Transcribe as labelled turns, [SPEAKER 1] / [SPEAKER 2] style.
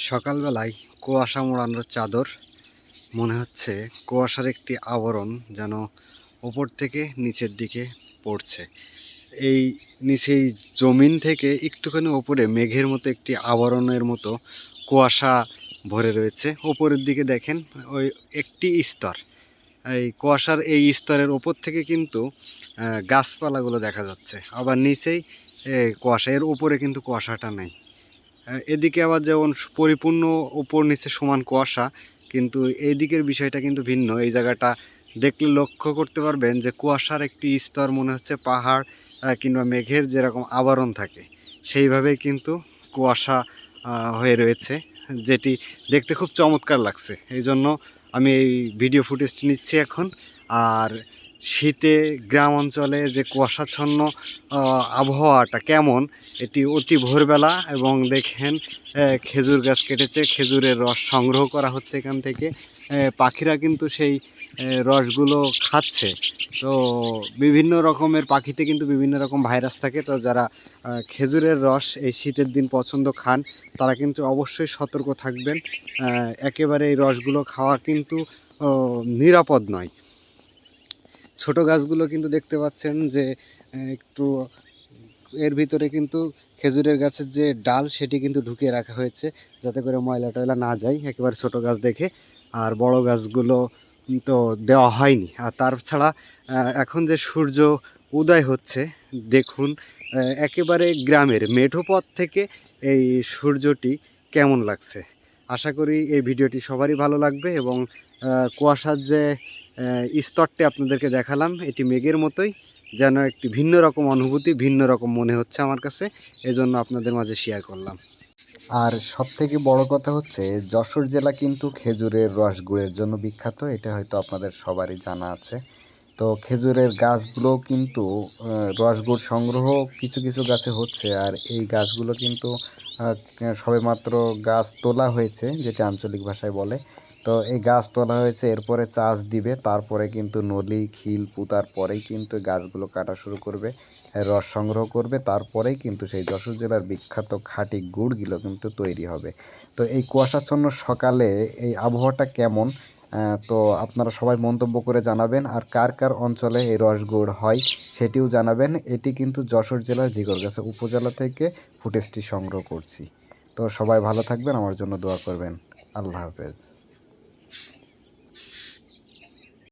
[SPEAKER 1] সকালবেলায় কুয়াশা মোড়ানো চাদর, মনে হচ্ছে কুয়াশার একটি আবরণ যেন ওপর থেকে নিচের দিকে পড়ছে। এই নিচেই জমিন থেকে একটুখানি ওপরে মেঘের মতো একটি আবরণের মতো কুয়াশা ভরে রয়েছে। ওপরের দিকে দেখেন ওই একটি স্তর, এই কুয়াশার এই স্তরের ওপর থেকে কিন্তু গাছপালাগুলো দেখা যাচ্ছে, আবার নিচেই কুয়াশা, এর উপরে কিন্তু কুয়াশাটা নেই। এদিকে আবার যেমন পরিপূর্ণ উপর নিচে সমান কুয়াশা, কিন্তু এই দিকের বিষয়টা কিন্তু ভিন্ন। এই জায়গাটা দেখলে লক্ষ্য করতে পারবেন যে কুয়াশার একটি স্তর মনে হচ্ছে পাহাড় কিংবা মেঘের যেরকম আবরণ থাকে সেইভাবেই কিন্তু কুয়াশা হয়ে রয়েছে, যেটি দেখতে খুব চমৎকার লাগছে। এই জন্য আমি এই ভিডিও ফুটেজটি নিচ্ছি এখন। আর শীতে গ্রাম অঞ্চলে যে কুয়াশাচ্ছন্ন আবহাওয়াটা কেমন, এটি অতি ভোরবেলা, এবং দেখেন খেজুর গাছ কেটেছে, খেজুরের রস সংগ্রহ করা হচ্ছে এখান থেকে। পাখিরা কিন্তু সেই রসগুলো খাচ্ছে। তো বিভিন্ন রকমের পাখিতে কিন্তু বিভিন্ন রকম ভাইরাস থাকে, তো যারা খেজুরের রস এই শীতের দিন পছন্দ খান তারা কিন্তু অবশ্যই সতর্ক থাকবেন। একেবারে এই রসগুলো খাওয়া কিন্তু নিরাপদ নয়। ছোট গাছগুলো কিন্তু দেখতে পাচ্ছেন যে একটু এর ভিতরে কিন্তু খেজুরের গাছের যে ডাল সেটি কিন্তু ঢুকিয়ে রাখা হয়েছে, যাতে করে ময়লা টয়লা না যায়, একেবারে ছোট গাছ দেখে। আর বড় গাছগুলো তো দেওয়া হয়নি। আর তাছাড়া এখন যে সূর্য উদয় হচ্ছে দেখুন, একেবারে গ্রামের মেঠো পথ থেকে এই সূর্যটি কেমন লাগছে। আশা করি এই ভিডিওটি সবারই ভালো লাগবে, এবং কুয়াশার যে স্তরটি আপনাদেরকে দেখালাম এটি মেঘের মতোই, যেন একটি ভিন্ন রকম অনুভূতি, ভিন্ন রকম মনে হচ্ছে আমার কাছে, এজন্য আপনাদের মাঝে শেয়ার করলাম।
[SPEAKER 2] আর সবথেকে বড় কথা হচ্ছে, যশোর জেলা কিন্তু খেজুরের রস গুড়ের জন্য বিখ্যাত। এটা হয়তো আপনাদের সবারই জানা আছে। তো খেজুরের গাছগুলোও কিন্তু রসগুড় সংগ্রহ কিছু কিছু গাছে হচ্ছে। আর এই গাছগুলো কিন্তু সবেমাত্র গাছ তোলা হয়েছে, যেটা আঞ্চলিক ভাষায় বলে। তো এই গাছ তোলা হয়েছে, এরপরে চাষ দিবে, তারপরে কিন্তু নলি খিল পুঁতার পরেই কিন্তু গাছগুলো কাটা শুরু করবে, রস সংগ্রহ করবে, তারপরেই কিন্তু সেই যশোর জেলার বিখ্যাত খাঁটি গুড়গুলো কিন্তু তৈরি হবে। তো এই কুয়াশাচ্ছন্ন সকালে এই আবহাওয়াটা কেমন, তো আপনারা সবাই মন্তব্য করে জানাবেন। আর কার কার অঞ্চলে এই রসগুড় হয় সেটিও জানাবেন। এটি কিন্তু যশোর জেলার জিগরগাছা উপজেলা থেকে ফুটেজটি সংগ্রহ করছি। তো সবাই ভালো থাকবেন, আমার জন্য দোয়া করবেন। আল্লাহ হাফেজ।